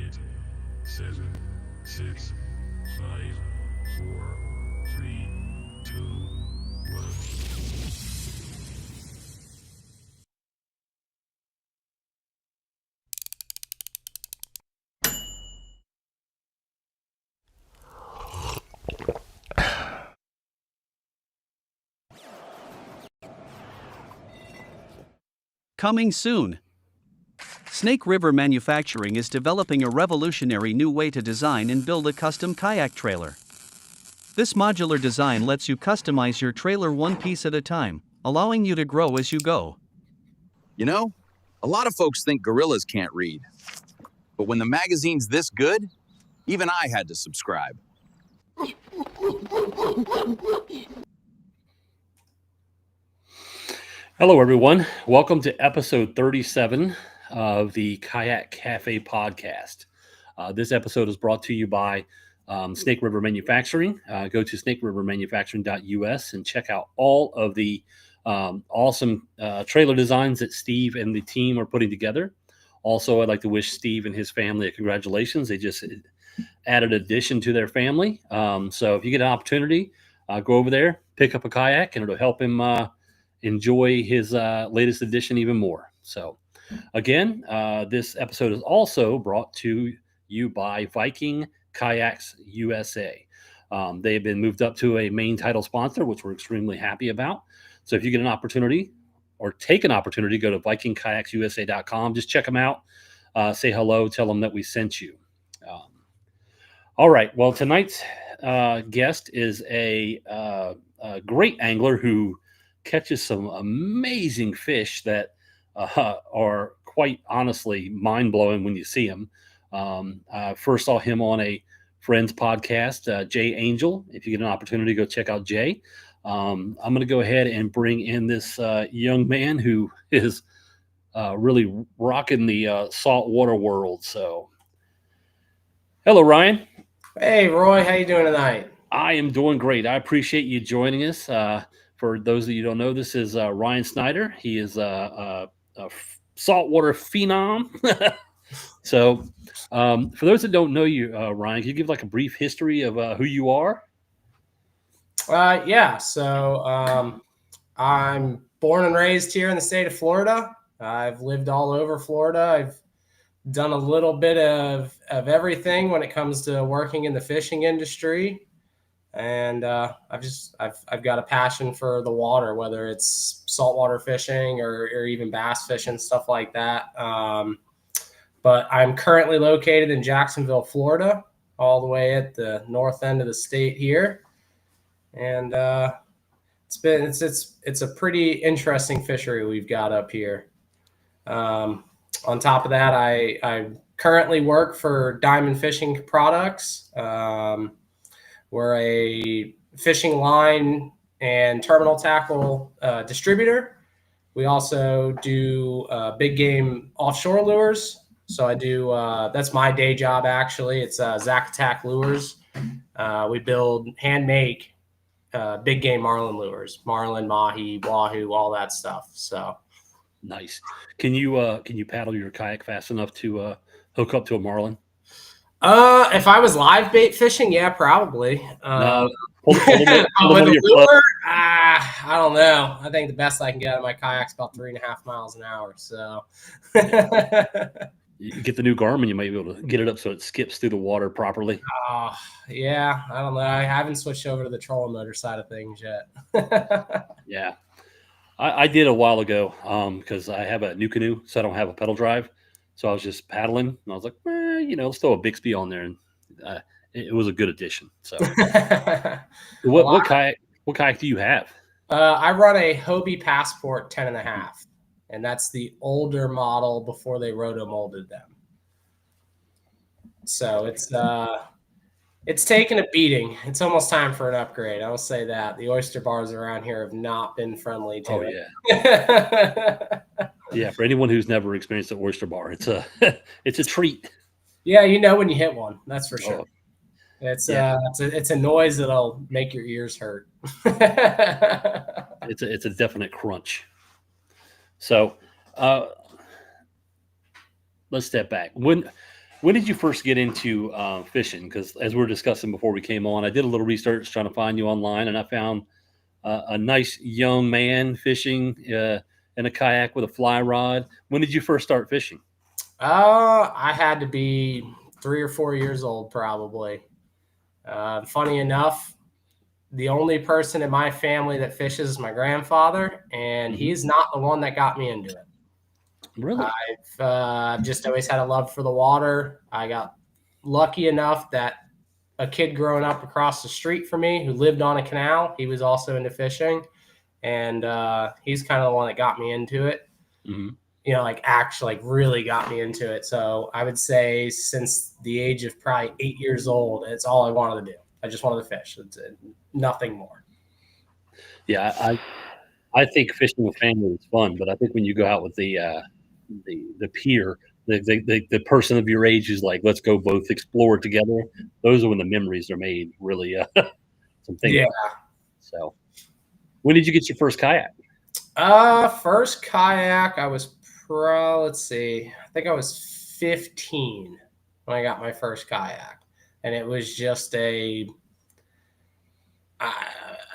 8, 7, 6, 5, 4, 3, 2, 1. Coming soon. Snake River Manufacturing is developing a revolutionary new way to design and build a custom kayak trailer. This modular design lets you customize your trailer one piece at a time, allowing you to grow as you go. You know, a lot of folks think gorillas can't read. But when the magazine's this good, even I had to subscribe. Hello, everyone. Welcome to episode 37 of the Kayak Cafe podcast. This episode is brought to you by Snake River Manufacturing. Go to snakerivermanufacturing.us and check out all of the awesome trailer designs that Steve and the team are putting together. Also, I'd like to wish Steve and his family a congratulations. They just added addition to their family. So if you get an opportunity, go over there, pick up a kayak, and it'll help him enjoy his latest edition even more. So again, this episode is also brought to you by Viking Kayaks USA. They've been moved up to a main title sponsor, which we're extremely happy about. So if you get an opportunity or take an opportunity, go to vikingkayaksusa.com. Just check them out. Say hello. Tell them that we sent you. All right. Well, tonight's guest is a great angler who catches some amazing fish that are quite honestly mind-blowing when you see them. First saw him on a friend's podcast, Jay Angel. If you get an opportunity, go check out Jay. I'm going to go ahead and bring in this young man who is really rocking the saltwater world. So, hello, Ryan. Hey, Roy. How you doing tonight? I am doing great. I appreciate you joining us. For those of you who don't know, this is Ryun Snyder. He is a saltwater phenom. So, for those that don't know you, Ryan, can you give like a brief history of who you are? Yeah. So I'm born and raised here in the state of Florida. I've lived all over Florida. I've done a little bit of everything when it comes to working in the fishing industry. And I've got a passion for the water, whether it's saltwater fishing or even bass fishing, stuff like that. But I'm currently located in Jacksonville, Florida, all the way at the north end of the state here. And it's a pretty interesting fishery we've got up here. On top of that, I currently work for Diamond Fishing Products. We're a fishing line and terminal tackle distributor. We also do big game offshore lures. So I do, that's my day job actually. It's Zack Attack Lures. We build handmade big game marlin lures, marlin, mahi, wahoo, all that stuff. So nice. Can you paddle your kayak fast enough to hook up to a marlin? If I was live bait fishing, yeah, probably. No. With the lure, I don't know. I think the best I can get out of my kayak is about 3.5 miles an hour. So you get the new Garmin, you might be able to get it up so it skips through the water properly. Yeah, I don't know. I haven't switched over to the trolling motor side of things yet. Yeah, I did a while ago because I have a new canoe, so I don't have a pedal drive. So I was just paddling, and I was like, let's throw a Bixby on there, and it was a good addition. So, what kayak do you have? I run a Hobie Passport 10.5, and that's the older model before they roto-molded them. So it's taken a beating. It's almost time for an upgrade. I will say that the oyster bars around here have not been friendly to it. Yeah. Yeah, for anyone who's never experienced an oyster bar, it's a treat. Yeah, when you hit one, that's for sure. It's a noise that'll make your ears hurt. It's a definite crunch. So, let's step back. When When did you first get into fishing? Because as we were discussing before we came on, I did a little research trying to find you online, and I found a nice young man fishing in a kayak with a fly rod. When did you first start fishing? I had to be 3 or 4 years old, probably. Funny enough, the only person in my family that fishes is my grandfather, and he's not the one that got me into it. Really? I've just always had a love for the water. I got lucky enough that a kid growing up across the street from me who lived on a canal, he was also into fishing, and he's kind of the one that got me into it. Mm-hmm. You know, like actually like really got me into it. So I would say since the age of probably 8 years old, it's all I wanted to do. I just wanted to fish. It's nothing more. Yeah, I think fishing with family is fun, but I think when you go out with the peer, the person of your age who's like, let's go both explore together. Those are when the memories are made. Really, something. Yeah. So, when did you get your first kayak? First kayak, I was let's see, I think I was 15 when I got my first kayak, and it was just I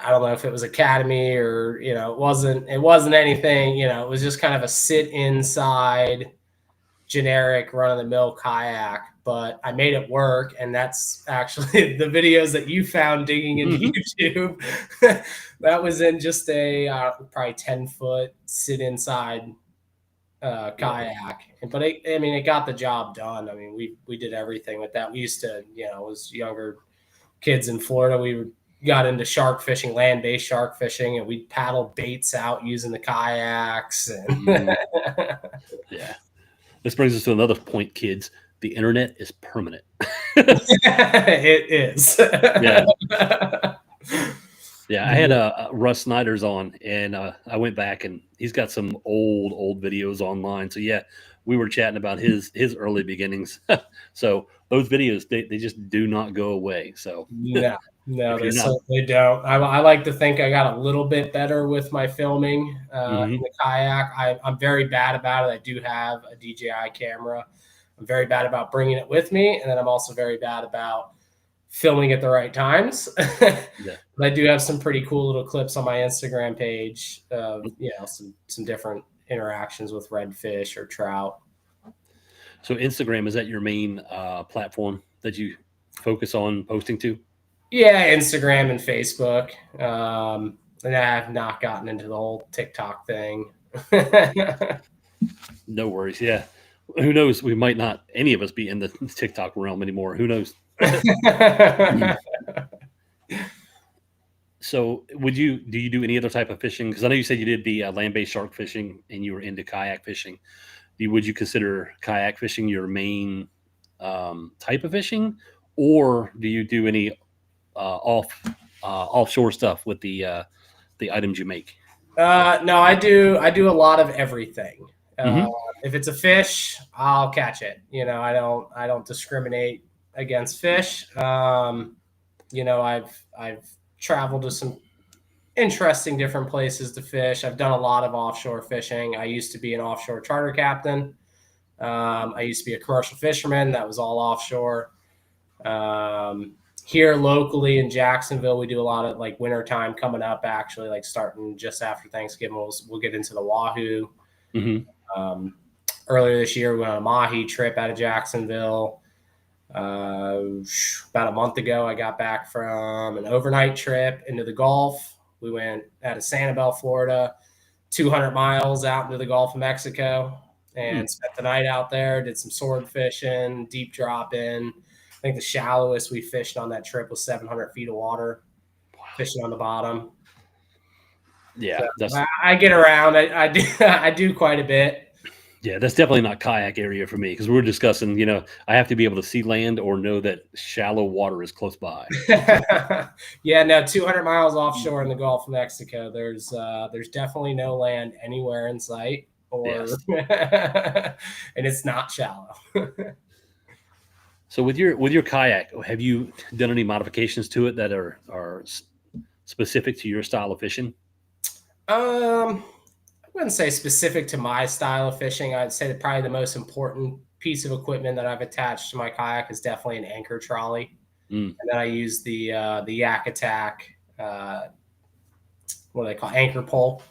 don't know if it was Academy or, you know, it wasn't anything, you know, it was just kind of a sit inside generic run of the mill kayak, but I made it work. And that's actually the videos that you found digging into YouTube. That was in just a probably 10-foot sit inside kayak. But it got the job done. I mean, we did everything with that. We used to, you know, as younger kids in Florida, we got into shark fishing, land-based shark fishing, and we'd paddle baits out using the kayaks. And yeah. This brings us to another point, kids. The internet is permanent. It is. Yeah. Yeah, I had Russ Snyder's on, and I went back, and he's got some old videos online. So yeah, we were chatting about his early beginnings. So those videos, they just do not go away. So no, they certainly don't. I like to think I got a little bit better with my filming in the kayak. I'm very bad about it. I do have a DJI camera. I'm very bad about bringing it with me, and then I'm also very bad about filming at the right times. Yeah. But I do have some pretty cool little clips on my Instagram page of, you know, some different interactions with redfish or trout. So Instagram, is that your main platform that you focus on posting to? Yeah, Instagram and Facebook. And I have not gotten into the whole TikTok thing. No worries. Yeah. Who knows? We might not, any of us, be in the TikTok realm anymore. Who knows? So do you do any other type of fishing? Because I know you said you did the land-based shark fishing and you were into kayak fishing. Would you consider kayak fishing your main type of fishing, or do you do any offshore stuff with the items you make? No, I do a lot of everything. If it's a fish, I'll catch it. You know, I don't discriminate against fish. You know, I've traveled to some interesting different places to fish. I've done a lot of offshore fishing. I used to be an offshore charter captain. I used to be a commercial fisherman. That was all offshore. Here locally in Jacksonville, we do a lot of like wintertime coming up, actually, like starting just after Thanksgiving. We'll get into the Wahoo. Earlier this year, we went on a Mahi trip out of Jacksonville. About a month ago, I got back from an overnight trip into the Gulf. We went out of Sanibel, Florida, 200 miles out into the Gulf of Mexico, and spent the night out there, did some sword fishing, deep dropping. I think the shallowest we fished on that trip was 700 feet of water, fishing on the bottom. Yeah. So I get around. I do quite a bit. Yeah, that's definitely not kayak area for me, because we were discussing, you know, I have to be able to see land or know that shallow water is close by. Yeah, no, 200 miles offshore in the Gulf of Mexico. There's definitely no land anywhere in sight, and it's not shallow. So with your kayak, have you done any modifications to it that are specific to your style of fishing? I wouldn't say specific to my style of fishing. I'd say that probably the most important piece of equipment that I've attached to my kayak is definitely an anchor trolley. And then I use the Yak Attack, what do they call anchor pole.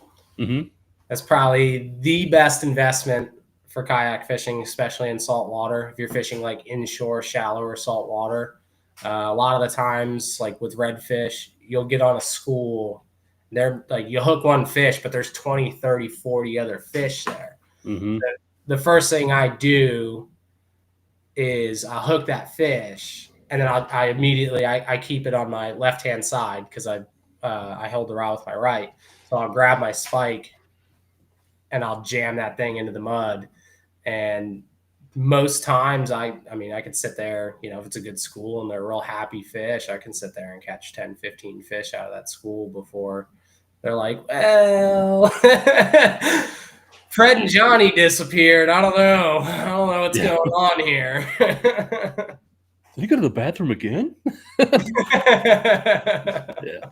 That's probably the best investment for kayak fishing, especially in saltwater. If you're fishing like inshore, shallower saltwater, a lot of the times, like with redfish, you'll get on a school. They're like, you hook one fish, but there's 20, 30, 40 other fish there. The first thing I do is I hook that fish, and then I immediately keep it on my left-hand side because I held the rod with my right. So I'll grab my spike and I'll jam that thing into the mud. And most times I mean, I could sit there, you know, if it's a good school and they're real happy fish, I can sit there and catch 10, 15 fish out of that school before they're like, well, Fred and Johnny disappeared. I don't know what's going on here. Did you go to the bathroom again? Yeah,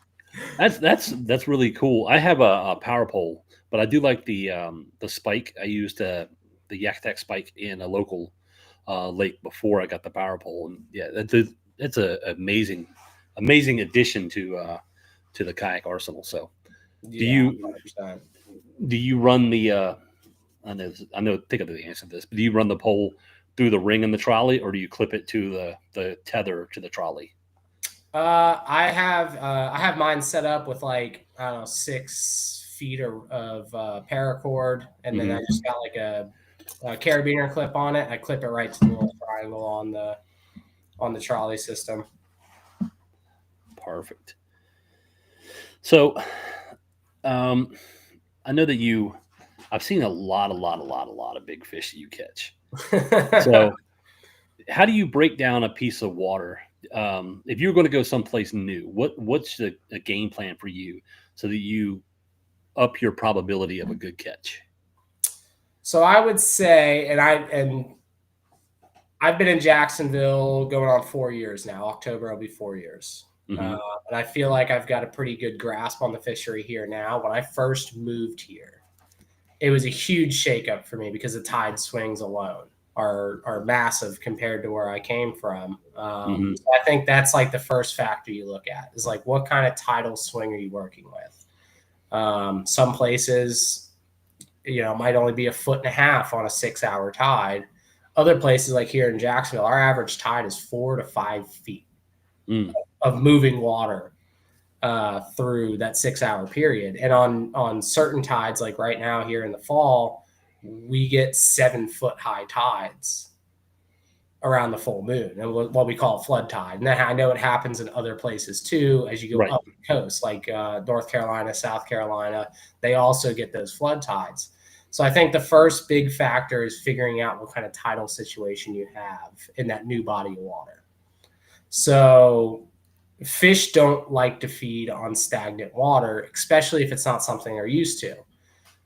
that's really cool. I have a power pole, but I do like the spike. I used the Yak Attack spike in a local lake before I got the power pole, and yeah, it's an amazing addition to the kayak arsenal. So, do you run the I know think of the answer to this, but do you run the pole through the ring in the trolley, or do you clip it to the tether to the trolley? I have mine set up with like, I don't know, 6 feet of paracord, and then I just got like a carabiner clip on it. I clip it right to the little triangle on the trolley system. Perfect. So, I know that I've seen a lot of big fish that you catch. So, how do you break down a piece of water? If you're going to go someplace new, what's a game plan for you so that you up your probability of a good catch? So I would say, and I've been in Jacksonville going on 4 years now. October will be 4 years. And I feel like I've got a pretty good grasp on the fishery here now. When I first moved here, it was a huge shakeup for me because the tide swings alone are massive compared to where I came from. So I think that's like the first factor you look at is like, what kind of tidal swing are you working with? Some places, you know, might only be 1.5 feet on a 6-hour tide. Other places like here in Jacksonville, our average tide is 4 to 5 feet of moving water through that 6-hour period. And on certain tides, like right now here in the fall, we get 7-foot high tides around the full moon, and what we call flood tide. And I know it happens in other places too, as you go up the coast, like North Carolina, South Carolina, they also get those flood tides. So I think the first big factor is figuring out what kind of tidal situation you have in that new body of water. So fish don't like to feed on stagnant water, especially if it's not something they're used to.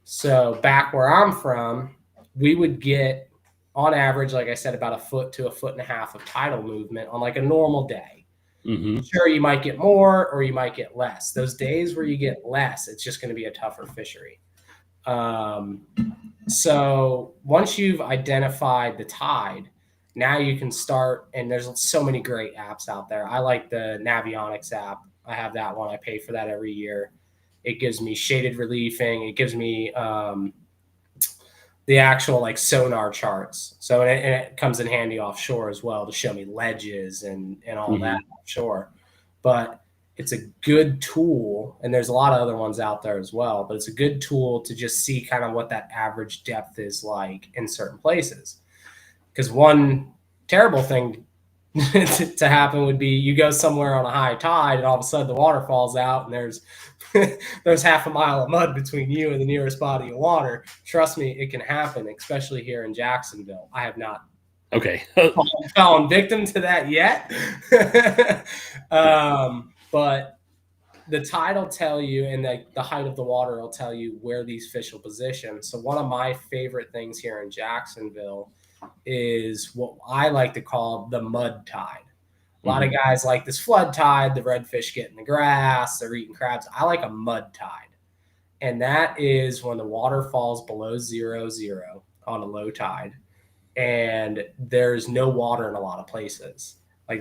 So back where I'm from, we would get, on average, like I said, about 1 foot to 1.5 feet of tidal movement on like a normal day. Sure, you might get more or you might get less. Those days where you get less, it's just going to be a tougher fishery. So once you've identified the tide, now you can start, and there's so many great apps out there. I like the Navionics app. I have that one. I pay for that every year. It gives me shaded reliefing. It gives me the actual like sonar charts. So and it comes in handy offshore as well to show me ledges and all that offshore. But it's a good tool, and there's a lot of other ones out there as well, but it's a good tool to just see kind of what that average depth is like in certain places. Because one terrible thing to happen would be you go somewhere on a high tide and all of a sudden the water falls out and there's 1/2 mile of mud between you and the nearest body of water. Trust me, it can happen, especially here in Jacksonville. I have not fallen victim to that yet. But the tide will tell you, and the height of the water will tell you where these fish will position. So one of my favorite things here in Jacksonville is what I like to call the mud tide. A lot of guys like this flood tide, the redfish get in the grass, they're eating crabs. I like a mud tide. And that is when the water falls below 0 on a low tide. and there's no water in a lot of places. Like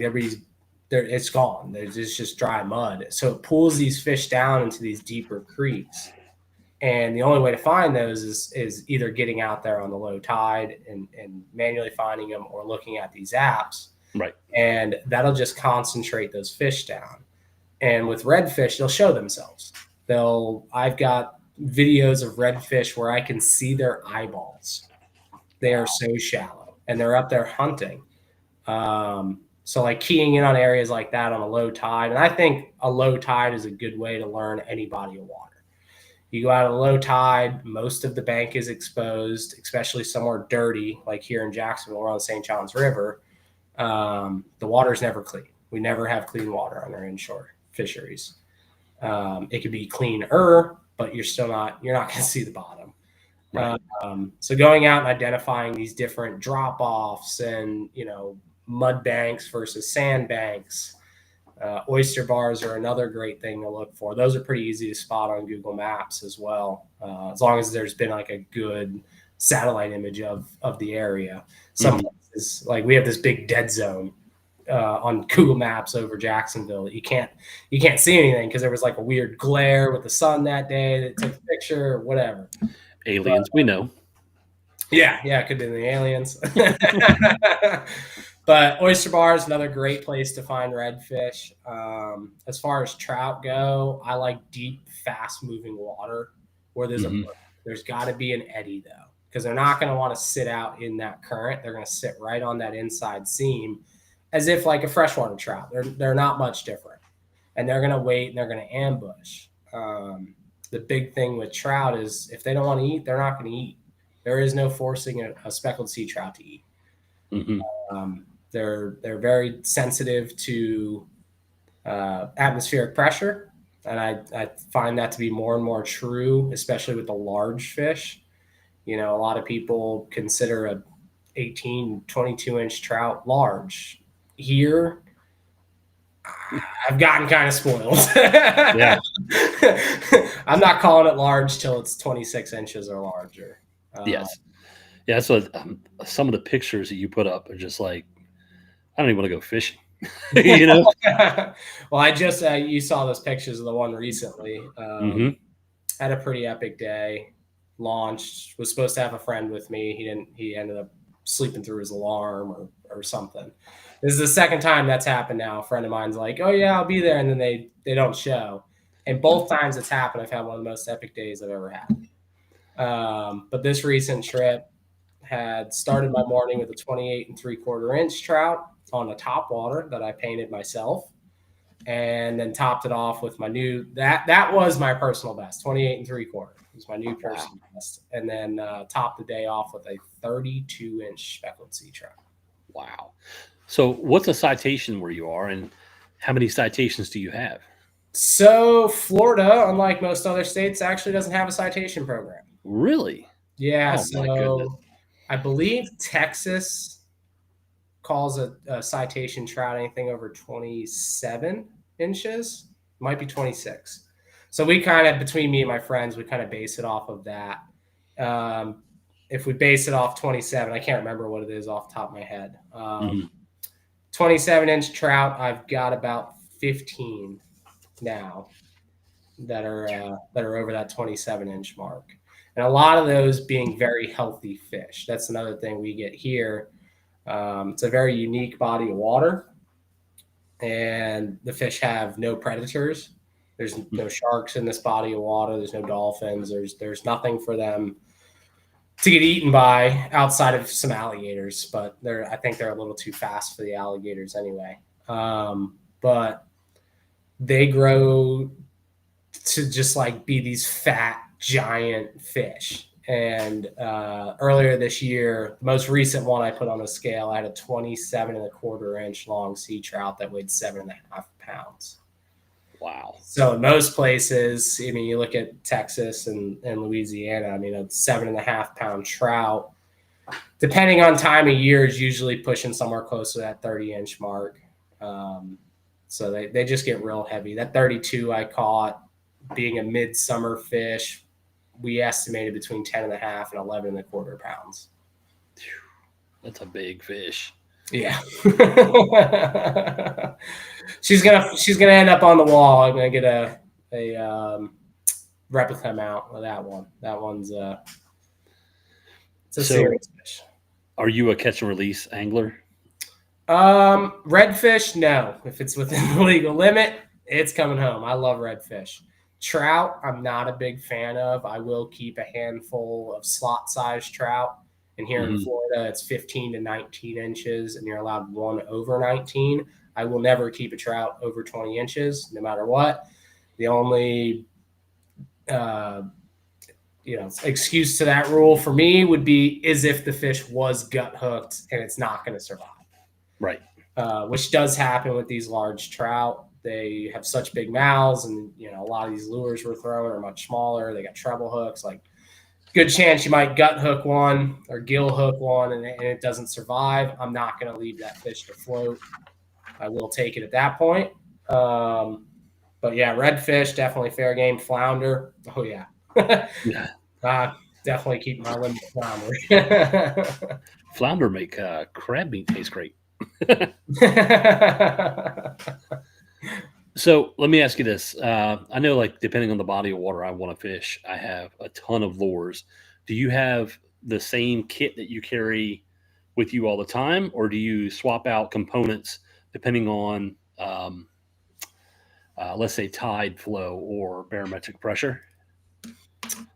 it's gone. It's just dry mud. So it pulls these fish down into these deeper creeks. And the only way to find those is either getting out there on the low tide and manually finding them, or looking at these apps. Right. And that'll just concentrate those fish down. And with redfish, they'll show themselves. I've got videos of redfish where I can see their eyeballs. They are so shallow, and they're up there hunting. So like keying in on areas like that on a low tide. And I think a low tide is a good way to learn any body of water. You go out at a low tide, most of the bank is exposed, especially somewhere dirty, like here in Jacksonville, we're on the St. Johns River. The water's never clean. We never have clean water on our inshore fisheries. It could be cleaner, but you're not going to see the bottom. Right. So going out and identifying these different drop-offs and, mud banks versus sand banks, oyster bars are another great thing to look for. Those are pretty easy to spot on Google Maps as well, as long as there's been like a good satellite image of the area. Some places, like we have this big dead zone on Google Maps over Jacksonville. You can't see anything because there was like a weird glare with the sun that day that took a picture or whatever. Aliens, we know. Yeah, it could be the aliens. But oyster bar is another great place to find redfish. As far as trout go, I like deep, fast-moving water where there's got to be an eddy, though, because they're not going to want to sit out in that current. They're going to sit right on that inside seam as if like a freshwater trout. They're not much different. And they're going to wait and they're going to ambush. The big thing with trout is if they don't want to eat, they're not going to eat. There is no forcing a speckled sea trout to eat. They're very sensitive to atmospheric pressure, and I find that to be more and more true, especially with the large fish. A lot of people consider a 18, 22-inch trout large. Here, I've gotten kind of spoiled. Yeah. I'm not calling it large till it's 26 inches or larger. Yes. Yeah. So some of the pictures that you put up are just like, I don't even want to go fishing. Well, I just you saw those pictures of the one recently. Had a pretty epic day. Launched, was supposed to have a friend with me. He ended up sleeping through his alarm or something. This is the second time that's happened now. A friend of mine's like, oh yeah, I'll be there, and then they don't show. And both times it's happened, I've had one of the most epic days I've ever had. But this recent trip had started my morning with a 28 3/4 inch trout on a top water that I painted myself, and then topped it off with my new, that was my personal best, 28 3/4. It was my new personal best. And then topped the day off with a 32-inch speckled sea trout. Wow. So what's a citation where you are, and how many citations do you have? So Florida, unlike most other states, actually doesn't have a citation program. Really? Yeah. Oh, my goodness. I believe Texas calls a citation trout anything over 27 inches. Might be 26. So we kind of, between me and my friends, we kind of base it off of that. If we base it off 27, I can't remember what it is off the top of my head. 27-inch trout, I've got about 15 now that are over that 27-inch mark. And a lot of those being very healthy fish. That's another thing we get here. It's a very unique body of water, and the fish have no predators. There's no sharks in this body of water. There's no dolphins. There's nothing for them to get eaten by outside of some alligators, but I think they're a little too fast for the alligators anyway. But they grow to just like be these fat, giant fish. And earlier this year, the most recent one I put on a scale, I had a 27 1/4 inch long sea trout that weighed 7.5 pounds. Wow. So in most places, you look at Texas and Louisiana, a 7.5 pound trout, depending on time of year, is usually pushing somewhere close to that 30-inch mark. So they just get real heavy. That 32 I caught, being a midsummer fish, we estimated between 10.5 and 11 1/4 pounds. That's a big fish. Yeah. she's gonna end up on the wall. I'm gonna get a replica mount of that one. That one's it's a serious fish. Are you a catch and release angler? Redfish, no. If it's within the legal limit, it's coming home. I love redfish. Trout, I'm not a big fan of. I will keep a handful of slot size trout. And here in Florida, it's 15 to 19 inches, and you're allowed one over 19. I will never keep a trout over 20 inches, no matter what. The only excuse to that rule for me would be is if the fish was gut hooked and it's not going to survive. Right. Which does happen with these large trout. They have such big mouths, and a lot of these lures we're throwing are much smaller. They got treble hooks. Like, good chance you might gut hook one or gill hook one, and it doesn't survive. I'm not going to leave that fish to float. I will take it at that point. But yeah, redfish, definitely fair game. Flounder, oh yeah. Yeah. Definitely keep my limit flounder. Flounder make crab meat taste great. So let me ask you this. I know, like, depending on the body of water I want to fish, I have a ton of lures. Do you have the same kit that you carry with you all the time, or do you swap out components depending on, let's say, tide flow or barometric pressure?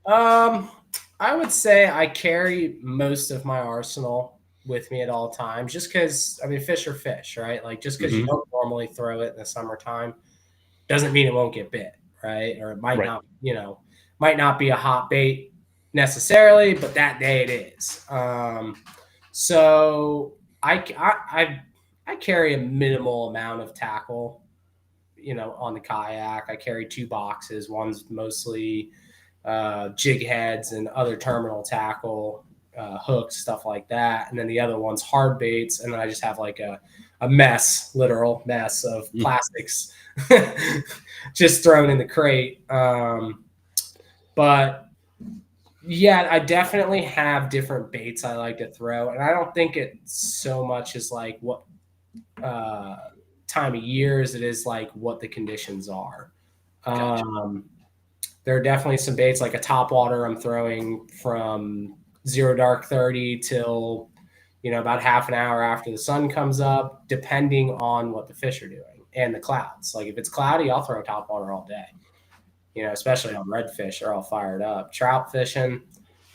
I would say I carry most of my arsenal with me at all times, just because, fish are fish, right? Like, just because you don't normally throw it in the summertime doesn't mean it won't get bit, right? Or it might not, might not be a hot bait necessarily, but that day it is. So I carry a minimal amount of tackle, on the kayak. I carry 2 boxes. One's mostly jig heads and other terminal tackle, hooks, stuff like that. And then the other one's hard baits. And then I just have like a literal mess of plastics just thrown in the crate. But yeah, I definitely have different baits I like to throw. And I don't think it's so much as like what time of year as it is like what the conditions are. Gotcha. There are definitely some baits, like a topwater I'm throwing from 0 dark 30 till, about half an hour after the sun comes up, depending on what the fish are doing and the clouds. Like, if it's cloudy, I'll throw topwater all day, especially on redfish. They're all fired up. Trout fishing,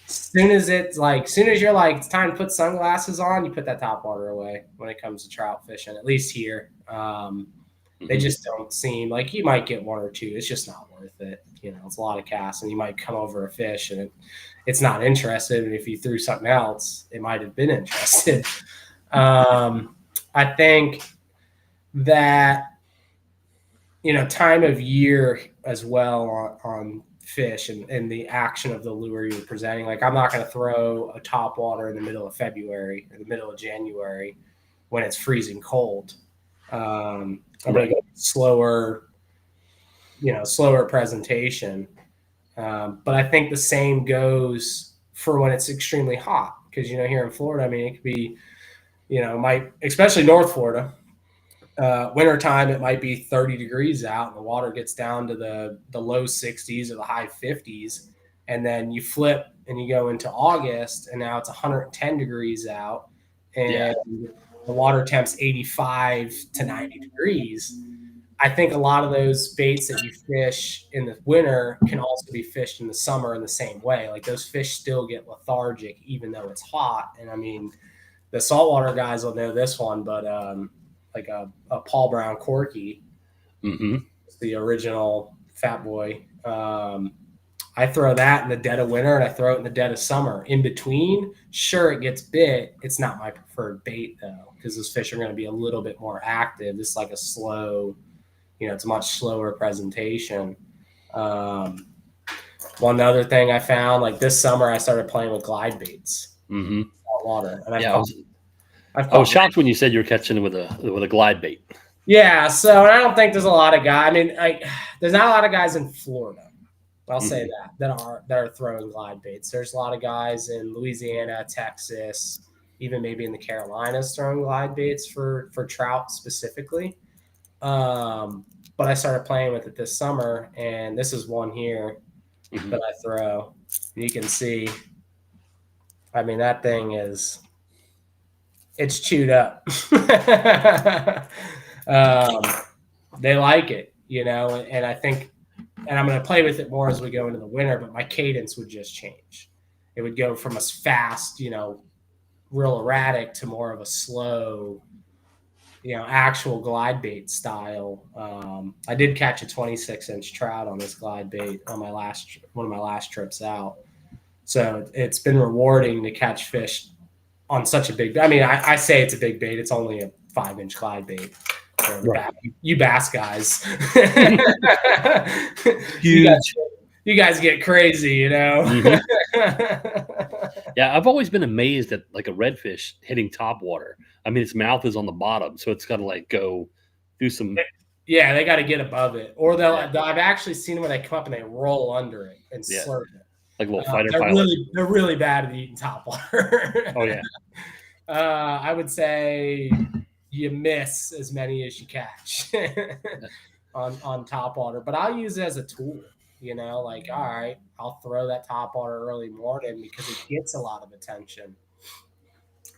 soon as you're like, it's time to put sunglasses on, you put that topwater away when it comes to trout fishing, at least here. They just don't seem like, you might get 1 or 2. It's just not worth it. It's a lot of casts, and you might come over a fish and it's not interested. And if you threw something else, it might have been interested. I think that, time of year as well on fish and the action of the lure you're presenting. Like, I'm not going to throw a topwater in the middle of February or the middle of January when it's freezing cold. I'm going to go slower presentation. But I think the same goes for when it's extremely hot, because, here in Florida, it could be, especially North Florida, wintertime, it might be 30 degrees out and the water gets down to the low 60s or the high 50s. And then you flip and you go into August and now it's 110 degrees out and the water temp's 85 to 90 degrees. I think a lot of those baits that you fish in the winter can also be fished in the summer in the same way. Like, those fish still get lethargic even though it's hot. And the saltwater guys will know this one, but like a Paul Brown Corky, the original Fat Boy. I throw that in the dead of winter and I throw it in the dead of summer. In between, sure, it gets bit. It's not my preferred bait though, because those fish are going to be a little bit more active. It's like a slow, it's a much slower presentation. One other thing I found, like this summer, I started playing with glide baits, salt water. And I was shocked when you said you're catching with a glide bait. Yeah, so I don't think there's a lot of guys. There's not a lot of guys in Florida. I'll say that are throwing glide baits. There's a lot of guys in Louisiana, Texas, even maybe in the Carolinas throwing glide baits for trout specifically. But I started playing with it this summer, and this is one here that I throw. You can see, I mean, that thing it's chewed up. They like it, and I think, and I'm going to play with it more as we go into the winter, but my cadence would just change. It would go from a fast, real erratic to more of a slow, actual glide bait style. I did catch a 26-inch trout on this glide bait on one of my last trips out. So it's been rewarding to catch fish on such a big. I mean, I say it's a big bait. It's only a 5-inch glide bait. Right. You bass guys, you guys get crazy, Yeah, I've always been amazed at like a redfish hitting top water. I mean, its mouth is on the bottom, so it's got to like go do some. Yeah, they got to get above it, or I've actually seen them when they come up and they roll under it and slurp it. Like a little fighter pilot. They're really bad at eating top water. Oh yeah. I would say you miss as many as you catch on top water, but I'll use it as a tool. Like, all right, I'll throw that top water early morning because it gets a lot of attention.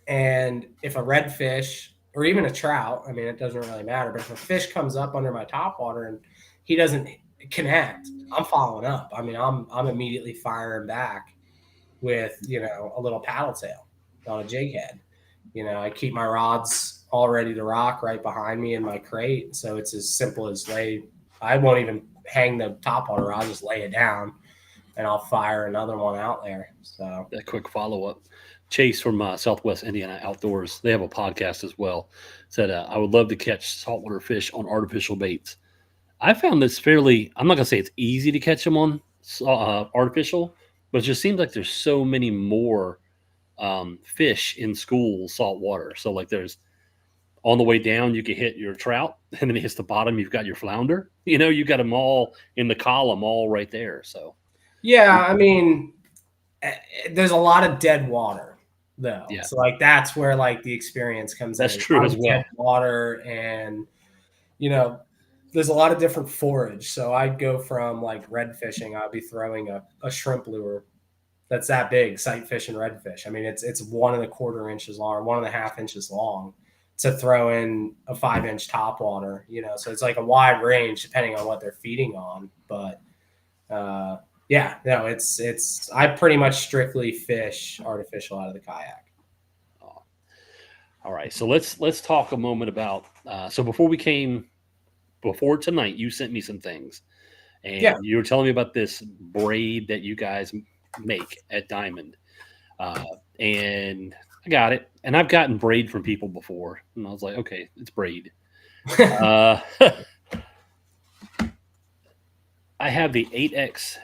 And if a redfish or even a trout, I mean, it doesn't really matter, but if a fish comes up under my top water and he doesn't connect, I'm following up. I mean, I'm immediately firing back with, a little paddle tail on a jig head. I keep my rods all ready to rock right behind me in my crate. So it's as simple as I won't even hang the top water. I'll just lay it down and I'll fire another one out there. So a quick follow-up. Chase from Southwest Indiana Outdoors, they have a podcast as well, said, I would love to catch saltwater fish on artificial baits. I found this fairly, I'm not going to say it's easy to catch them on artificial, but it just seems like there's so many more fish in school saltwater. So like there's, on the way down, you can hit your trout, and then it hits the bottom, you've got your flounder. You got them all in the column, all right there. So, yeah, I mean, there's a lot of dead water, though. Yeah. So, like, that's where, like, the experience comes in. That's true as well. Dead water, and, there's a lot of different forage. So, I'd go from, like, red fishing. I'd be throwing a shrimp lure that's that big, sight fishing redfish. I mean, it's 1.25 inches long, 1.5 inches long, to throw in a 5-inch top water, so it's like a wide range depending on what they're feeding on. But it's I pretty much strictly fish artificial out of the kayak. All right, so let's talk a moment about so before tonight, you sent me some things, and you were telling me about this braid that you guys make at Diamond, and I got it. And I've gotten braid from people before. And I was like, okay, it's braid. I have the 8X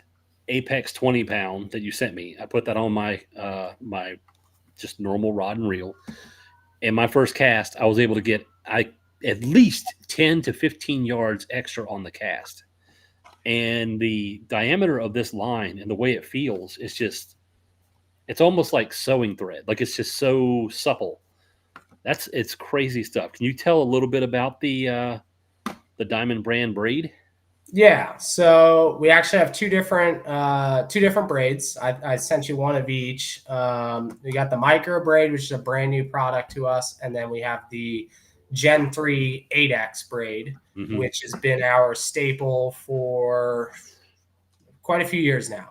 Apex 20 pound that you sent me. I put that on my my just normal rod and reel. And my first cast, I was able to get at least 10 to 15 yards extra on the cast. And the diameter of this line and the way it feels is just, it's almost like sewing thread. Like it's just so supple. It's crazy stuff. Can you tell a little bit about the Diamond brand braid? Yeah. So we actually have two different braids. I sent you one of each. We got the micro braid, which is a brand new product to us. And then we have the Gen 3 8X braid, which has been our staple for quite a few years now.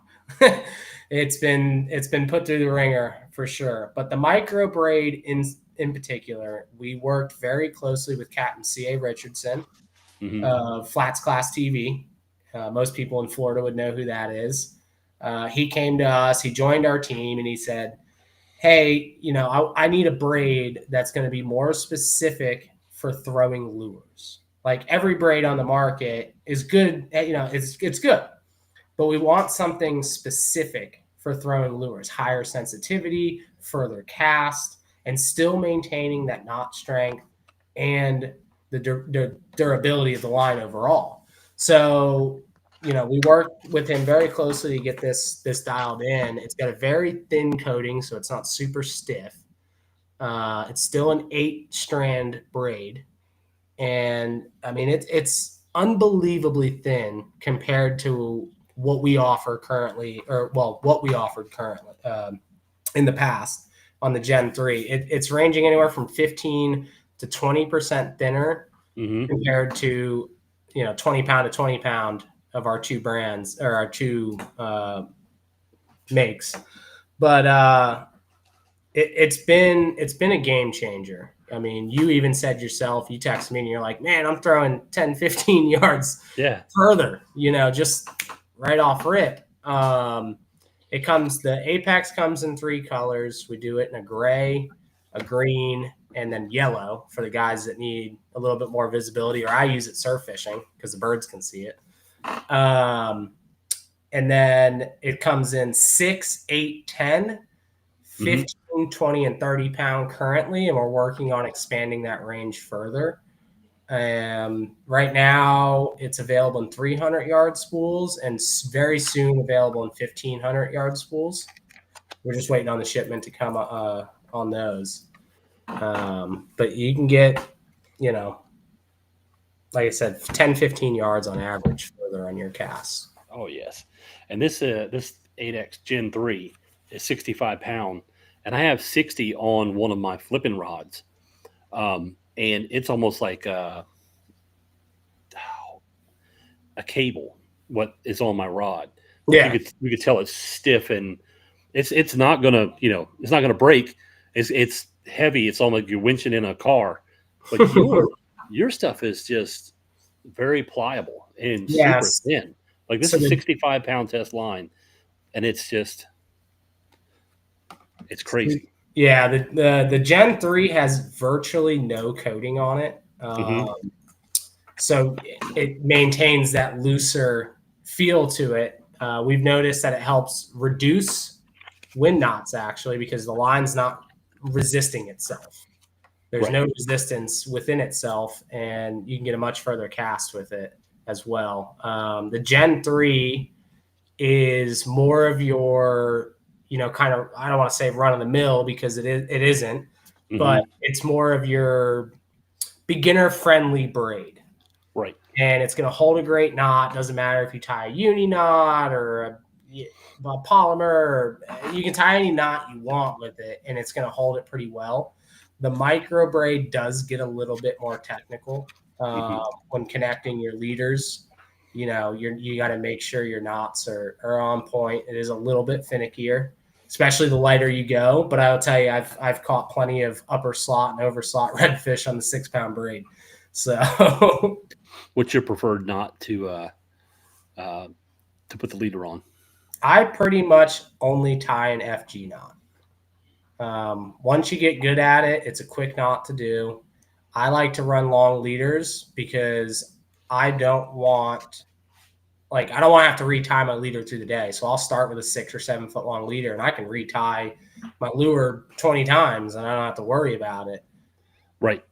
It's been put through the ringer for sure. But the micro braid in particular, we worked very closely with Captain C.A. Richardson of Flats Class TV. Most people in Florida would know who that is. He came to us, he joined our team, and he said, hey, I need a braid that's going to be more specific for throwing lures. Like every braid on the market is good, it's good. But we want something specific for throwing lures, higher sensitivity, further cast, and still maintaining that knot strength and the durability of the line overall. So, we worked with him very closely to get this dialed in. It's got a very thin coating, so it's not super stiff. It's still an 8-strand braid. And I mean, it's unbelievably thin compared to what we offer currently, or what we offered currently in the past on the Gen 3. It's ranging anywhere from 15 to 20% thinner compared to 20 pound to 20 pound of our two brands, or our two makes. But it's been a game changer. I mean, you even said yourself, you texted me and you're like, man, I'm throwing 10, 15 yards further, just right off rip. The Apex comes in 3 colors. We do it in a gray, a green, and then yellow for the guys that need a little bit more visibility, or I use it surf fishing because the birds can see it. And then it comes in 6, 8, 10, 15, 20, and 30 pound currently, and we're working on expanding that range further. Right now, it's available in 300-yard spools, and very soon available in 1,500-yard spools. We're just waiting on the shipment to come on those. But you can get, like I said, 10, 15 yards on average further on your casts. Oh, yes. And this 8X Gen 3 is 65 pound, and I have 60 on one of my flipping rods. And it's almost like a cable, what is on my rod. Yeah. You could tell it's stiff, and it's not gonna, it's not gonna break. It's heavy. It's almost like you're winching in a car. But your stuff is just very pliable and super thin. Like this is 65 pound test line, and it's crazy. Yeah, the Gen 3 has virtually no coating on it. So it maintains that looser feel to it. We've noticed that it helps reduce wind knots, actually, because the line's not resisting itself. There's no resistance within itself, and you can get a much further cast with it as well. The Gen 3 is more of your, kind of, I don't want to say run of the mill, because it isn't, but it's more of your beginner friendly braid. Right. And it's going to hold a great knot. Doesn't matter if you tie a uni knot or a polymer, or you can tie any knot you want with it, and it's going to hold it pretty well. The micro braid does get a little bit more technical when connecting your leaders. You got to make sure your knots are on point. It is a little bit finickier, especially the lighter you go. But I will tell you, I've caught plenty of upper slot and over slot redfish on the 6-pound braid. So, what's your preferred knot to put the leader on? I pretty much only tie an FG knot. Once you get good at it, it's a quick knot to do. I like to run long leaders because I don't want to have to retie my leader through the day. So I'll start with a 6 or 7 foot long leader, and I can retie my lure 20 times and I don't have to worry about it. Right.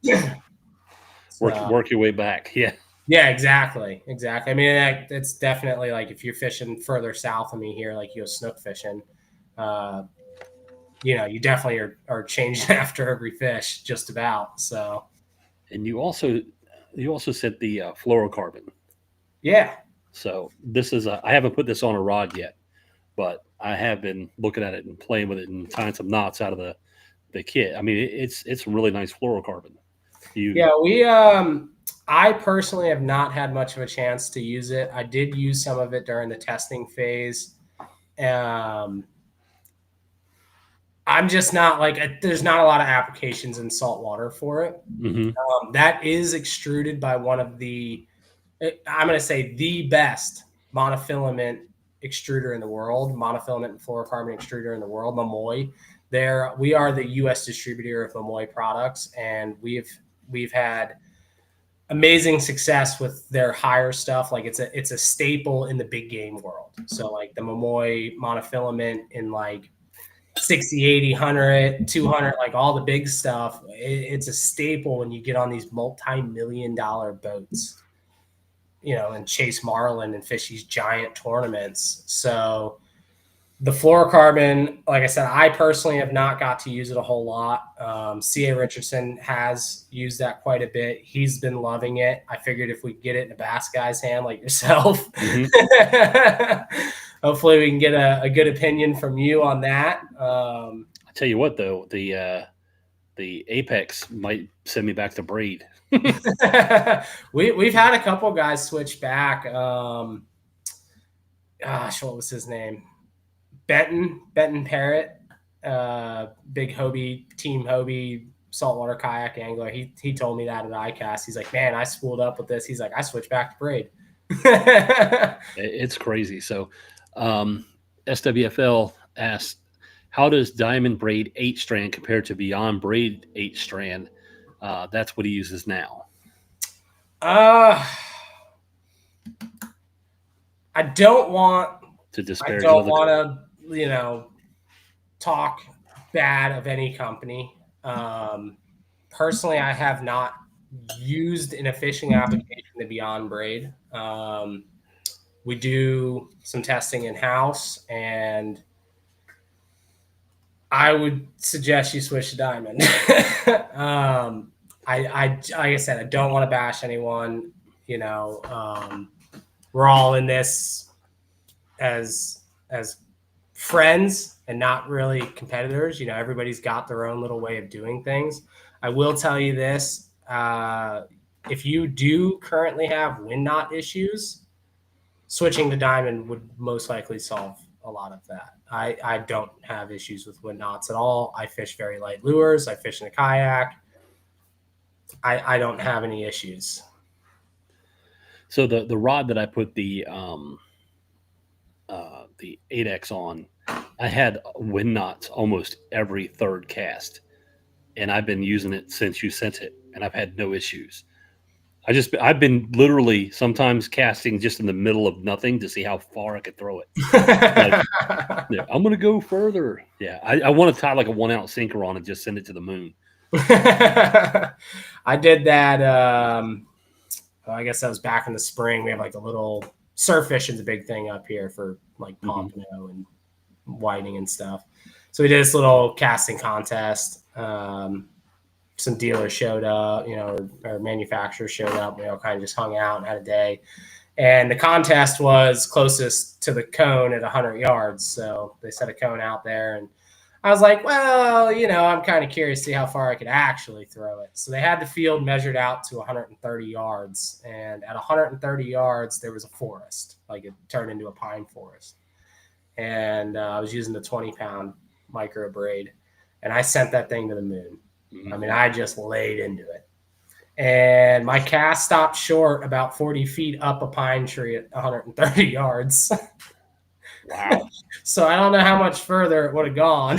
Work your way back. Yeah. Yeah, exactly. I mean, it's definitely like if you're fishing further south of me here, like you go snook fishing, you definitely are changing after every fish, just about. So, and you also said the fluorocarbon. Yeah. So this is I haven't put this on a rod yet, but I have been looking at it and playing with it and tying some knots out of the kit. I mean, it's really nice fluorocarbon. I personally have not had much of a chance to use it. I did use some of it during the testing phase. I'm just not there's not a lot of applications in saltwater for it. That is extruded by one of I'm going to say the best monofilament extruder in the world, monofilament and fluorocarbon extruder in the world, Momoy. We are the U.S. distributor of Momoy products, and we've had amazing success with their higher stuff. Like it's a staple in the big game world. So like the Momoy monofilament in 60, 80, 100, 200, like all the big stuff. It's a staple when you get on these multi-million-dollar boats, and chase marlin and fish these giant tournaments. So The fluorocarbon, like I said, I personally have not got to use it a whole lot. C.A. Richardson has used that quite a bit. He's been loving it. I figured if we get it in a bass guy's hand like yourself, hopefully we can get a good opinion from you on that. I tell you what, though, the Apex might send me back to braid. We've had a couple guys switch back. Gosh, what was his name? Benton Parrott, big Team Hobie saltwater kayak angler. He told me that at ICAST. He's like, man, I spooled up with this. He's like, I switched back to braid. It's crazy. So SWFL asked, how does Diamond Braid 8-strand compare to Beyond Braid 8-strand? That's what he uses now. I don't want to disparage. I don't want to, talk bad of any company. Personally, I have not used in a fishing application the Beyond Braid. We do some testing in-house, and I would suggest you switch to Diamond. Like I said, I don't want to bash anyone. We're all in this as friends and not really competitors. Everybody's got their own little way of doing things. I will tell you this: if you do currently have wind knot issues, switching to Diamond would most likely solve a lot of that. I don't have issues with wind knots at all. I fish very light lures. I fish in a kayak. I don't have any issues. So the rod that I put the 8X on, I had wind knots almost every third cast, and I've been using it since you sent it, and I've had no issues. I've been literally sometimes casting just in the middle of nothing to see how far I could throw it. I'm going to go further. Yeah, I want to tie like a 1-ounce sinker on and just send it to the moon. I did that. I guess that was back in the spring. We have like a little surf fishing's a big thing up here for like pompano and whiting and stuff. So we did this little casting contest. Some dealers showed up, or manufacturers showed up. We all kind of just hung out and had a day. And the contest was closest to the cone at 100 yards. So they set a cone out there, and I was like, well, I'm kind of curious to see how far I could actually throw it. So they had the field measured out to 130 yards. And at 130 yards, there was a forest. Like it turned into a pine forest. And I was using the 20-pound micro braid. And I sent that thing to the moon. I mean, I just laid into it. And my cast stopped short about 40 feet up a pine tree at 130 yards. Wow. So I don't know how much further it would have gone.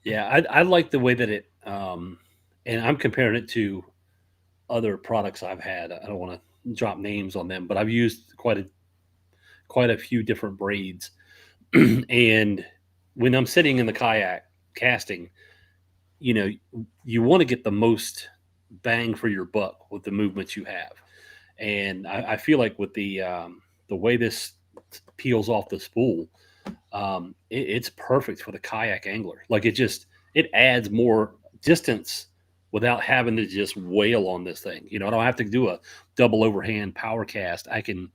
Yeah, I like the way that it, and I'm comparing it to other products I've had. I don't want to drop names on them, but I've used quite a few different braids. And when I'm sitting in the kayak casting, you want to get the most bang for your buck with the movements you have. And I feel like with the way this peels off the spool, it's perfect for the kayak angler. Like it adds more distance without having to just wail on this thing. I don't have to do a double overhand power cast. I can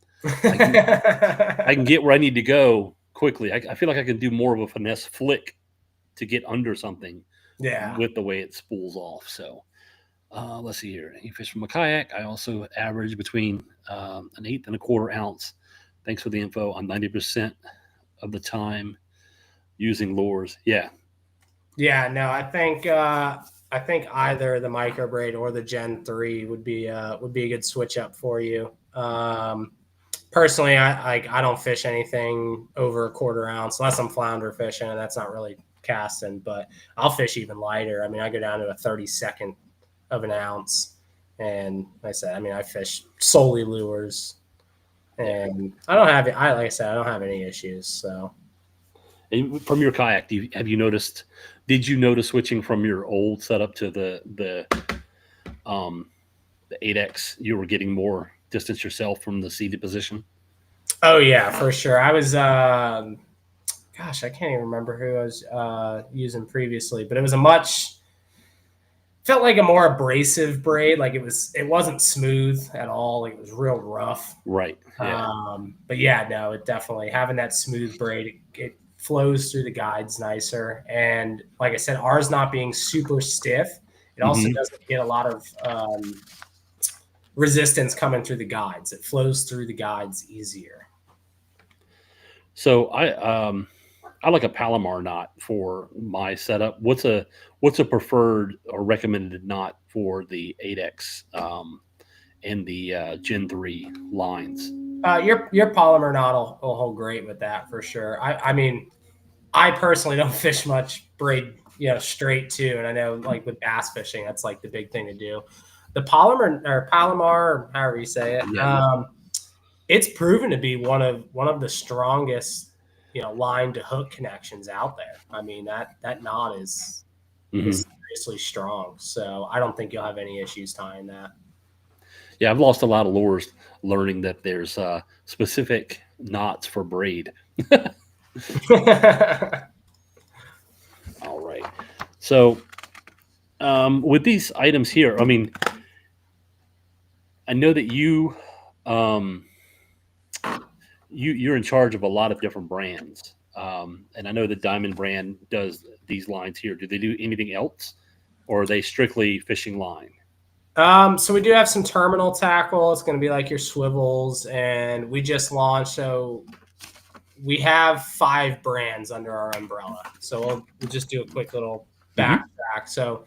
get where I need to go quickly. I feel like I can do more of a finesse flick to get under something. Yeah. With the way it spools off. So let's see here. You fish from a kayak. I also average between an 1/8 and a 1/4 ounce. Thanks for the info. I'm 90% of the time using lures. Yeah. Yeah. No, I think either the micro braid or the Gen 3 would be a good switch up for you. Personally, I don't fish anything over a 1/4 ounce unless I'm flounder fishing, and that's not really casting, but I'll fish even lighter. I mean, I go down to a 32nd of an ounce, and like I said, I fish solely lures, and I don't have any issues. So, and from your kayak, have you noticed? Did you notice switching from your old setup to the 8X? You were getting more distance yourself from the seated position. Oh yeah, for sure. I was gosh, I can't even remember who I was using previously, but it was felt like a more abrasive braid. Like it wasn't smooth at all. Like it was real rough. Right. Yeah. But yeah, no, it definitely having that smooth braid, it flows through the guides nicer. And like I said, ours not being super stiff, it also doesn't get a lot of resistance coming through the guides. It flows through the guides easier. So I like a Palomar knot for my setup. What's a preferred or recommended knot for the 8X and the Gen 3 lines? Your polymer knot will hold great with that for sure. I mean, I personally don't fish much braid, straight too. And I know like with bass fishing, that's like the big thing to do. The polymer or Palomar, or however you say it, it's proven to be one of the strongest, line to hook connections out there. I mean, that knot is seriously strong. So I don't think you'll have any issues tying that. Yeah, I've lost a lot of lures learning that there's specific knots for braid. All right. So with these items here, I mean, I know that you're in charge of a lot of different brands. And I know the Diamond brand does these lines here. Do they do anything else, or are they strictly fishing line? So we do have some terminal tackle. It's going to be like your swivels, and we just launched. So we have 5 brands under our umbrella. So we'll just do a quick little backtrack. So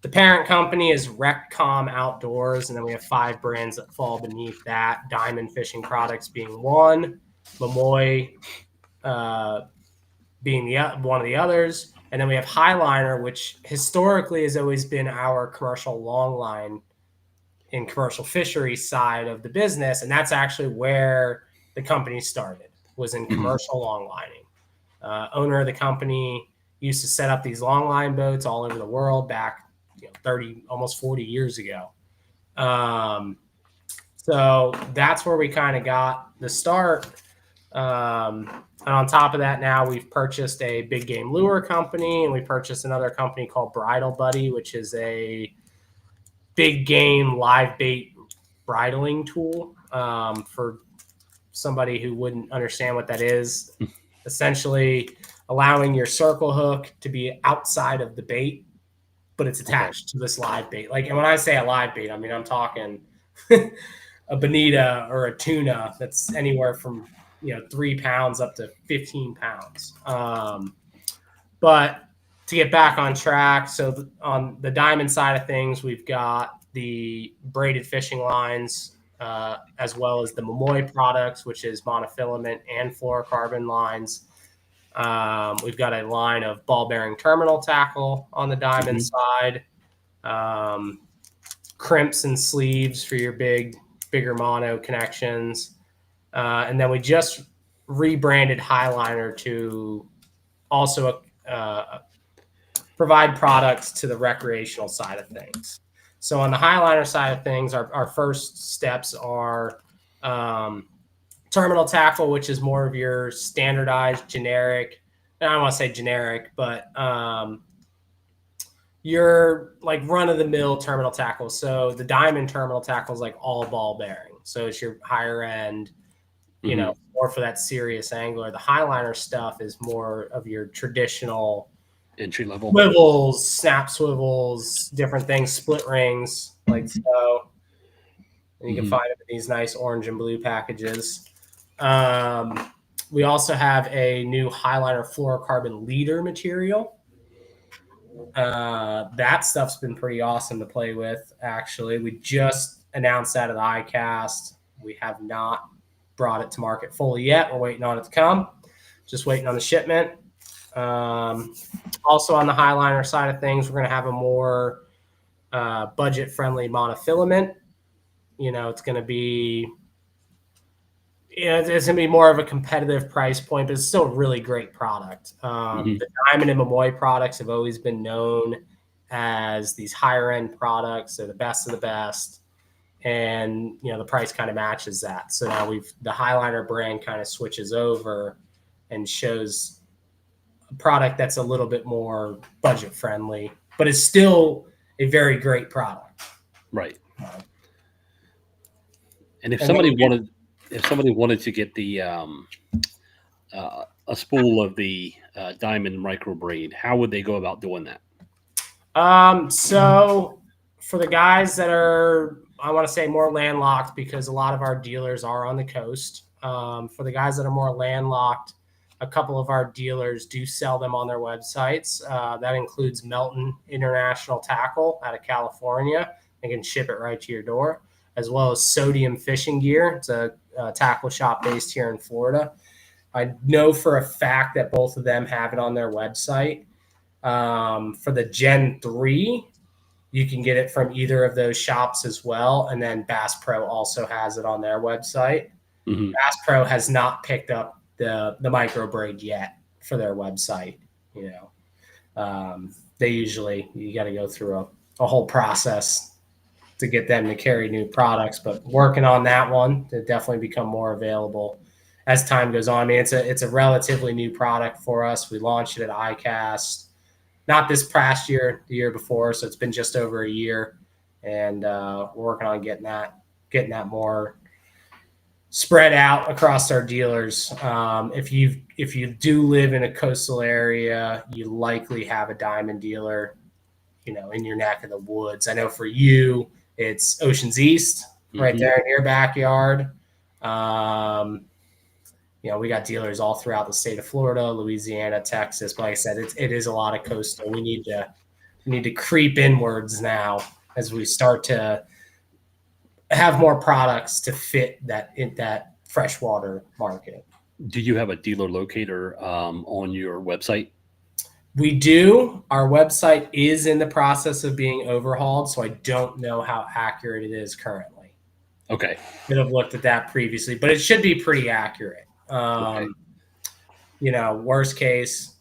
the parent company is RecCom Outdoors, and then we have 5 brands that fall beneath that. Diamond Fishing Products being one, Momoy being one of the others, and then we have Highliner, which historically has always been our commercial longline in commercial fishery side of the business, and that's actually where the company started, was in commercial longlining. Owner of the company used to set up these longline boats all over the world back 30, almost 40 years ago. So that's where we kind of got the start. And on top of that, now we've purchased a big game lure company, and we purchased another company called Bridle Buddy, which is a big game live bait bridling tool. For somebody who wouldn't understand what that is, essentially allowing your circle hook to be outside of the bait, but it's attached to this live bait. Like, and when I say a live bait, I mean, I'm talking a bonita or a tuna that's anywhere from 3 pounds up to 15 pounds. But to get back on track, so on the Diamond side of things, we've got the braided fishing lines, as well as the Momoy products, which is monofilament and fluorocarbon lines. We've got a line of ball bearing terminal tackle on the Diamond side, crimps and sleeves for your bigger mono connections. And then we just rebranded Highliner to also provide products to the recreational side of things. So on the Highliner side of things, our first steps are terminal tackle, which is more of your standardized generic. I don't want to say generic, but your like run-of-the-mill terminal tackle. So the Diamond terminal tackle is like all ball bearing. So it's your higher end, more for that serious angler. The Highliner stuff is more of your traditional entry level swivels, snap swivels, different things, split rings, like so. And you can find them in these nice orange and blue packages. We also have a new Highliner fluorocarbon leader material. That stuff's been pretty awesome to play with, actually. We just announced that at the iCast. We have not brought it to market fully yet. We're waiting on it to come. Just waiting on the shipment. Also on the Highliner side of things, we're going to have a more budget-friendly monofilament. It's going to be it's going to be more of a competitive price point, but it's still a really great product. The Diamond and Momoy products have always been known as these higher end products. They're the best of the best. And, the price kind of matches that. So now the Highliner brand kind of switches over and shows product that's a little bit more budget friendly, but it's still a very great product. Right. And if And somebody wanted to get the a spool of the diamond micro braid, how would they go about doing that? So for the guys that are, I want to say more landlocked, because a lot of our dealers are on the coast. For the guys that are more landlocked, a couple of our dealers do sell them on their websites. That includes Melton International Tackle out of California. They can ship it right to your door, as well as Sodium Fishing Gear. It's a tackle shop based here in Florida. I know for a fact that both of them have it on their website. For the Gen 3, you can get it from either of those shops as well. And then Bass Pro also has it on their website. Mm-hmm. Bass Pro has not picked up the micro braid yet for their website. They usually, you got to go through a whole process to get them to carry new products, but working on that one to definitely become more available as time goes on. I mean, it's a relatively new product for us. We launched it at ICAST, not this past year, the year before. So it's been just over a year, and we're working on getting that more spread out across our dealers. If you do live in a coastal area, you likely have a diamond dealer, in your neck of the woods. I know for you, it's Ocean's East, right there in your backyard. We got dealers all throughout the state of Florida, Louisiana, Texas. But like I said, it is a lot of coastal. We need to creep inwards now as we start to have more products to fit that freshwater market. Do you have a dealer locator on your website? We do. Our website is in the process of being overhauled, so I don't know how accurate it is currently. Okay. I have looked at that previously, but it should be pretty accurate. Okay. Worst case,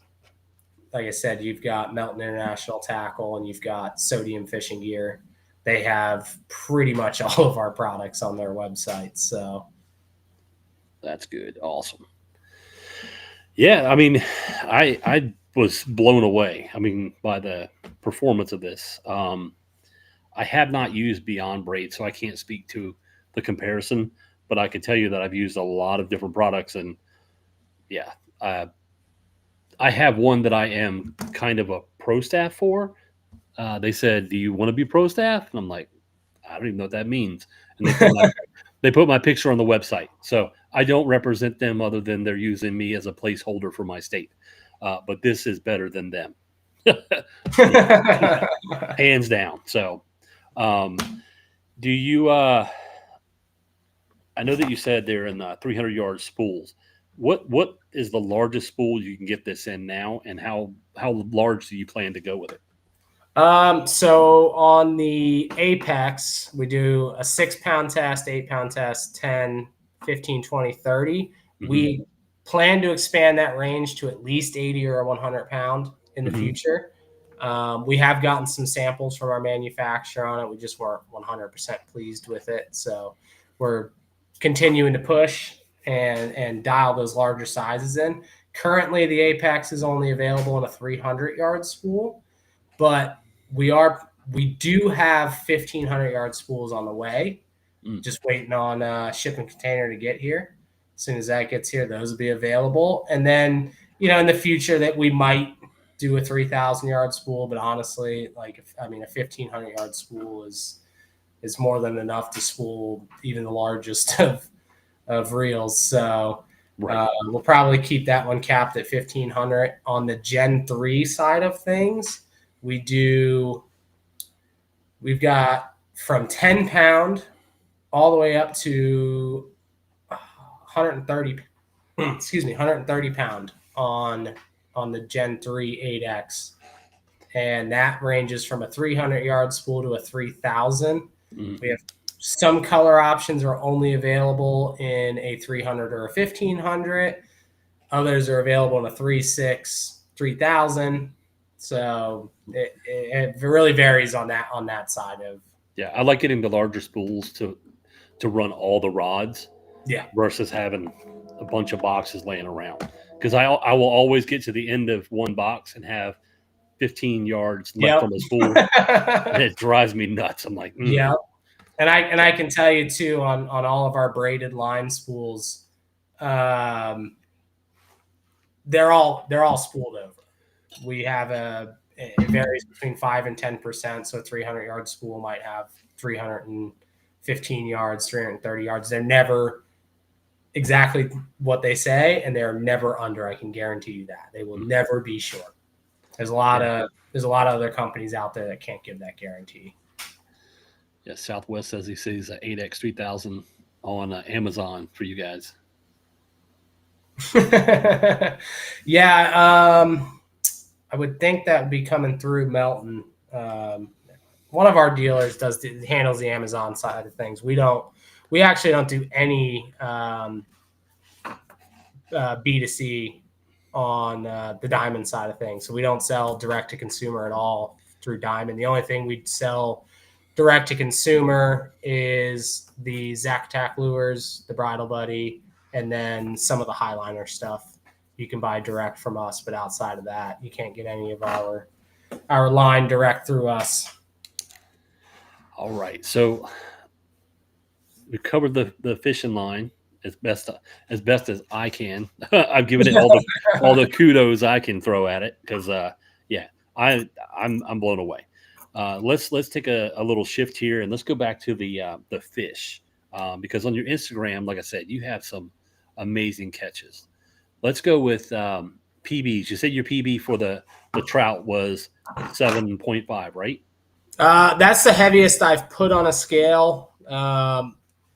like I said, you've got Melton International Tackle and you've got Sodium Fishing Gear. They have pretty much all of our products on their website. So that's good. Awesome. Yeah. I mean, I was blown away. I mean, by the performance of this. I have not used Beyond Braid, so I can't speak to the comparison, but I can tell you that I've used a lot of different products, and yeah, I have one that I am kind of a pro staff for. They said, "Do you want to be pro staff?" And I'm like, "I don't even know what that means." And they put my picture on the website, so I don't represent them other than they're using me as a placeholder for my state. But this is better than them, hands down. So, do you? I know that you said they're in the 300-yard spools. What is the largest spool you can get this in now, and how large do you plan to go with it? So on the Apex, we do a 6-pound test, 8-pound test, 10, 15, 20, 30. Mm-hmm. We plan to expand that range to at least 80 or 100 pound in the future. We have gotten some samples from our manufacturer on it. We just weren't 100% pleased with it. So we're continuing to push and dial those larger sizes in. Currently, the Apex is only available in a 300-yard spool, but we do have 1,500-yard spools on the way, just waiting on shipping container to get here. As soon as that gets here, those will be available. And then, in the future that we might do a 3,000-yard spool, but honestly, a 1,500-yard spool is more than enough to spool even the largest of reels. So we'll probably keep that one capped at 1,500. On the Gen 3 side of things, we've got from 10 pound all the way up to 130 pound on the Gen 3 8X. And that ranges from a 300-yard spool to a 3,000. We have some color options are only available in a 300 or a 1,500. Others are available in a 3.6, 3,000. So it really varies on that side of. Yeah, I like getting the larger spools to run all the rods. Yeah. Versus having a bunch of boxes laying around, because I will always get to the end of one box and have 15 yards left on the spool, and it drives me nuts. I'm like, yeah. And I can tell you too, on all of our braided line spools, they're all spooled over. We have it varies between 5 and 10%. So a 300-yard spool might have 315 yards, 330 yards. They're never exactly what they say, and they're never under. I can guarantee you that. They will never be short. There's a lot of other companies out there that can't give that guarantee. Yeah, Southwest says he sees an 8X3000 on Amazon for you guys. Yeah, I would think that would be coming through Melton. One of our dealers handles the Amazon side of things. We actually don't do any B2C on the Diamond side of things. So we don't sell direct to consumer at all through Diamond. The only thing we'd sell direct to consumer is the Zac lures, the Bridal Buddy, and then some of the Highliner stuff you can buy direct from us. But outside of that, you can't get any of our line direct through us. All right, so we covered the fishing line as best as I can. I've given it all the kudos I can throw at it, because I'm blown away. Let's take a little shift here, and let's go back to the fish, because on your Instagram, like I said, you have some amazing catches. Let's go with PBs. You said your PB for the trout was 7.5, right? That's the heaviest I've put on a scale.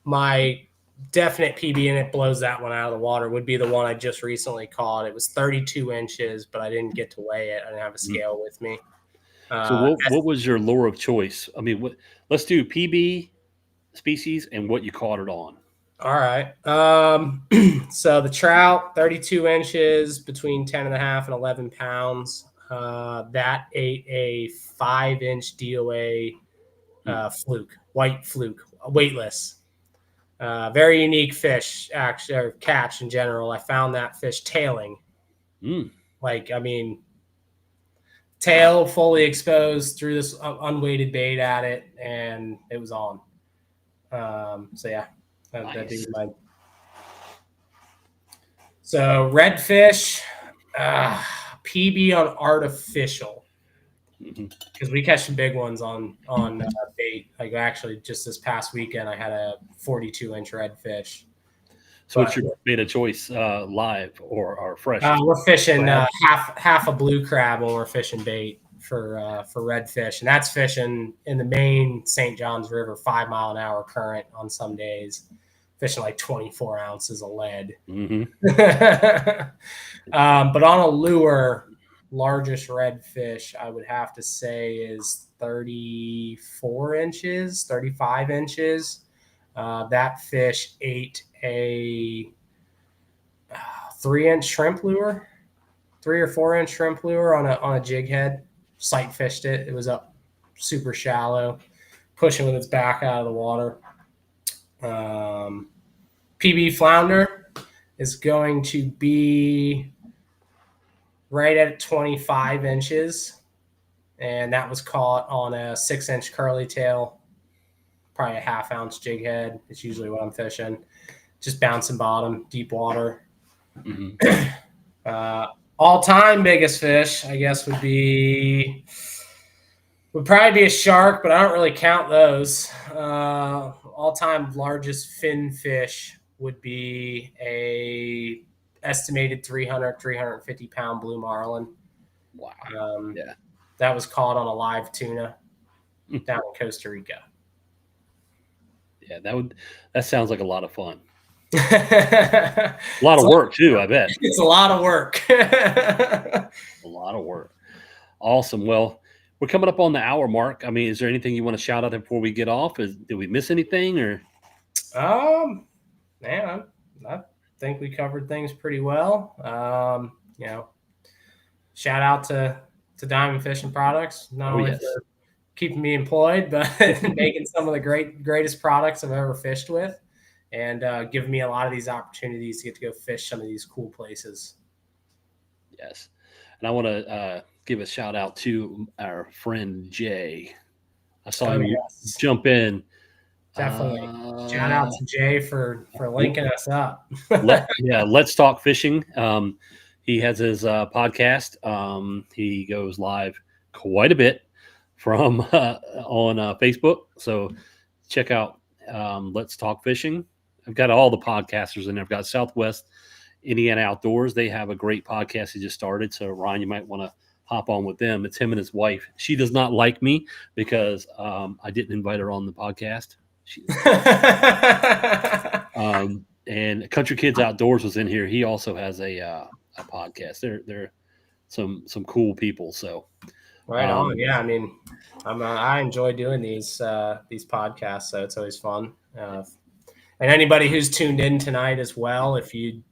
My definite PB, and it blows that one out of the water, would be the one I just recently caught. It was 32 inches, but I didn't get to weigh it. I didn't have a scale with me. So what was your lure of choice? I mean, let's do PB, species, and what you caught it on. All right. So the trout, 32 inches, between 10 and a half and 11 pounds. That ate a 5-inch DOA fluke, white fluke, weightless. Very unique fish, actually, or catch in general. I found that fish tailing. Tail fully exposed, threw this unweighted bait at it, and it was on. So yeah, that'd be mine. So redfish, PB on artificial, because we catch some big ones on bait. Like actually, just this past weekend, I had a 42-inch redfish. So what's your bait of choice, live or fresh? We're fishing half a blue crab when we're fishing bait for redfish, and that's fishing in the main St. Johns River, 5 mile an hour current on some days, fishing like 24 ounces of lead. But on a lure, largest redfish I would have to say is 34 inches, 35 inches. That fish ate a 3-inch shrimp lure, 3 or 4-inch shrimp lure on a jig head. Sight fished it. It was up super shallow, pushing with its back out of the water. PB flounder is going to be right at 25 inches, and that was caught on a 6-inch curly tail, probably a 1/2-ounce jig head. It's usually what I'm fishing. Just bouncing bottom, deep water. All-time biggest fish, I guess, would probably be a shark, but I don't really count those. All-time largest fin fish would be a estimated 350 pound blue marlin. Wow. That was caught on a live tuna down in Costa Rica. Yeah, that sounds like a lot of fun. A lot of work too, I bet. It's a lot of work. A lot of work. Awesome. Well, we're coming up on the hour mark. I mean, is there anything you want to shout out before we get off? Did we miss anything, or? Man, I think we covered things pretty well. Shout out to Diamond Fishing Products, not only for keeping me employed, but making some of the greatest products I've ever fished with. and giving me a lot of these opportunities to get to go fish some of these cool places. Yes. And I want to give a shout out to our friend Jay. I saw him jump in. Definitely. Shout out to Jay for linking us up. Let's Talk Fishing. He has his podcast. He goes live quite a bit from on Facebook. So check out Let's Talk Fishing. I've got all the podcasters in there. I've got Southwest Indiana Outdoors. They have a great podcast he just started. So Ryan, you might want to hop on with them. It's him and his wife. She does not like me because I didn't invite her on the podcast. And Country Kids Outdoors was in here. He also has a podcast. They're some cool people. So right on. Yeah, I mean, I enjoy doing these podcasts, so it's always fun. And anybody who's tuned in tonight as well, if you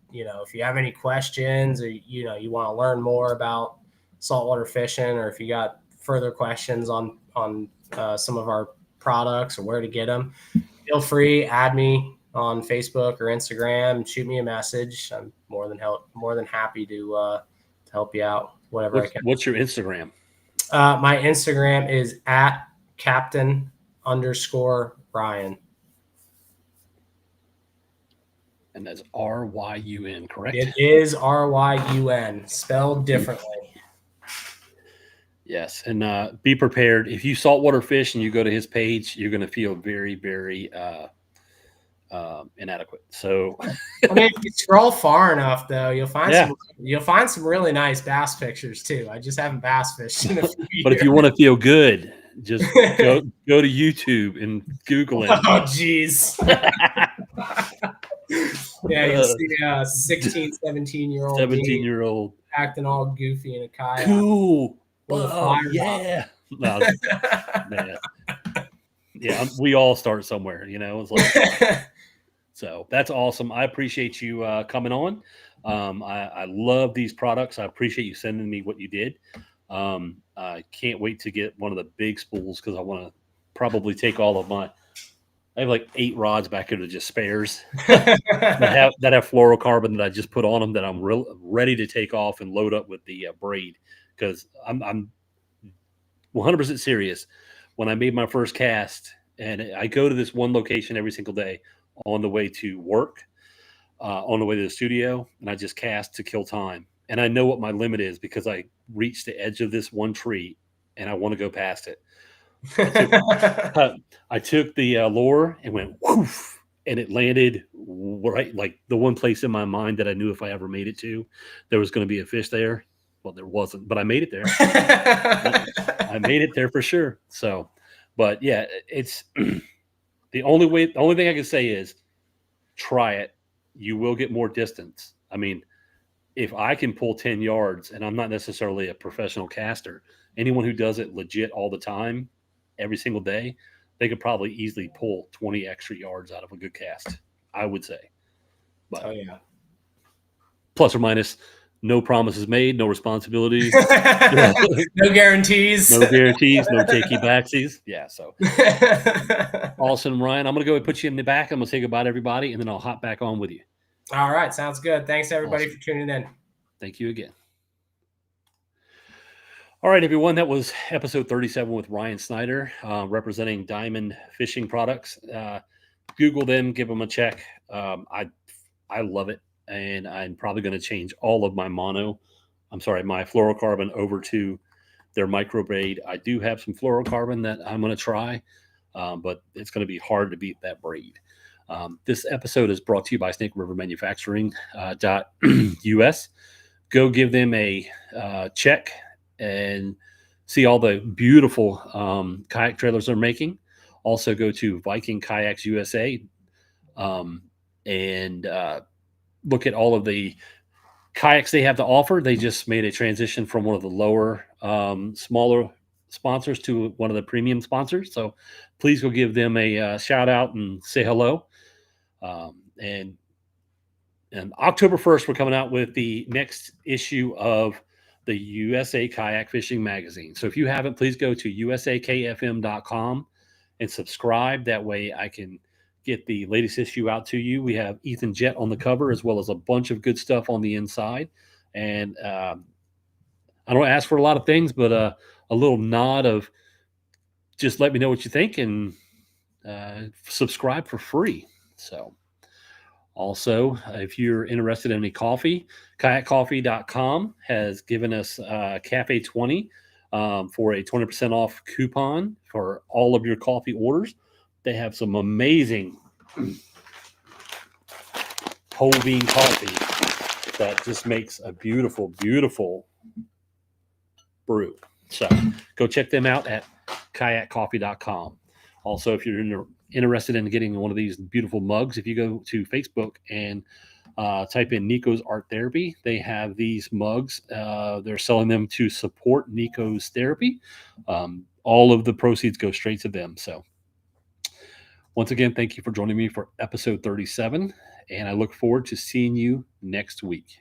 have any questions or you want to learn more about saltwater fishing, or if you got further questions on some of our products or where to get them, feel free, add me on Facebook or Instagram, shoot me a message. I'm more than happy to help you out, whatever I can. What's your Instagram? My Instagram is at Captain_Ryan. And that's RYUN, correct? It is RYUN, spelled differently. Yes, and be prepared. If you saltwater fish and you go to his page, you're going to feel very, very inadequate. So, I mean, if you scroll far enough, though, you'll find some really nice bass pictures too. I just haven't bass fished in a few years. But if you want to feel good, just go to YouTube and Google it. Oh, jeez. Yeah, you see a 16, 17-year-old acting all goofy in a kayak. Cool. Oh, yeah. No, man. Yeah, we all start somewhere, It's like, so that's awesome. I appreciate you coming on. I love these products. I appreciate you sending me what you did. I can't wait to get one of the big spools because I want to probably take all of my. I have like 8 rods back here that just spares that have fluorocarbon that I just put on them that I'm ready to take off and load up with the braid, because I'm 100% serious. When I made my first cast, and I go to this one location every single day on the way to work, on the way to the studio, and I just cast to kill time. And I know what my limit is because I reached the edge of this one tree and I want to go past it. I took the lure and went whoof, and it landed right, like the one place in my mind that I knew if I ever made it to, there was going to be a fish there. Well, there wasn't, but I made it there. I made it there for sure. So, but yeah, it's the only thing I can say is try it. You will get more distance. I mean, if I can pull 10 yards, and I'm not necessarily a professional caster, anyone who does it legit all the time, every single day, they could probably easily pull 20 extra yards out of a good cast, I would say. But, oh, yeah. Plus or minus, no promises made, no responsibilities. No guarantees. No guarantees, no takey backsies. Yeah, so. Awesome, Ryan. I'm going to go and put you in the back. I'm going to say goodbye to everybody, and then I'll hop back on with you. All right, sounds good. Thanks, everybody, for tuning in. Thank you again. All right, everyone. That was episode 37 with Ryun Snyder, representing Diamond Fishing Products. Google them, give them a check. I love it, and I'm probably going to change all of my my fluorocarbon over to their micro braid. I do have some fluorocarbon that I'm going to try, but it's going to be hard to beat that braid. This episode is brought to you by Snake River Manufacturing .us. Go give them a check and see all the beautiful kayak trailers they're making. Also go to Viking Kayaks USA and look at all of the kayaks they have to offer. They just made a transition from one of the lower, smaller sponsors to one of the premium sponsors. So please go give them a shout out and say hello. And October 1st, we're coming out with the next issue of the USA Kayak Fishing Magazine. So if you haven't, please go to usakfm.com and subscribe. That way I can get the latest issue out to you. We have Ethan Jett on the cover, as well as a bunch of good stuff on the inside. And I don't ask for a lot of things, but a little nod of just let me know what you think, and subscribe for free. So also, if you're interested in any coffee, kayakcoffee.com has given us Cafe 20 for a 20% off coupon for all of your coffee orders. They have some amazing whole bean coffee that just makes a beautiful, beautiful brew. So go check them out at kayakcoffee.com. Also, if you're interested in getting one of these beautiful mugs, if you go to Facebook and type in Nico's Art Therapy, they have these mugs. They're selling them to support Nico's therapy. All of the proceeds go straight to them. So once again, thank you for joining me for episode 37, and I look forward to seeing you next week.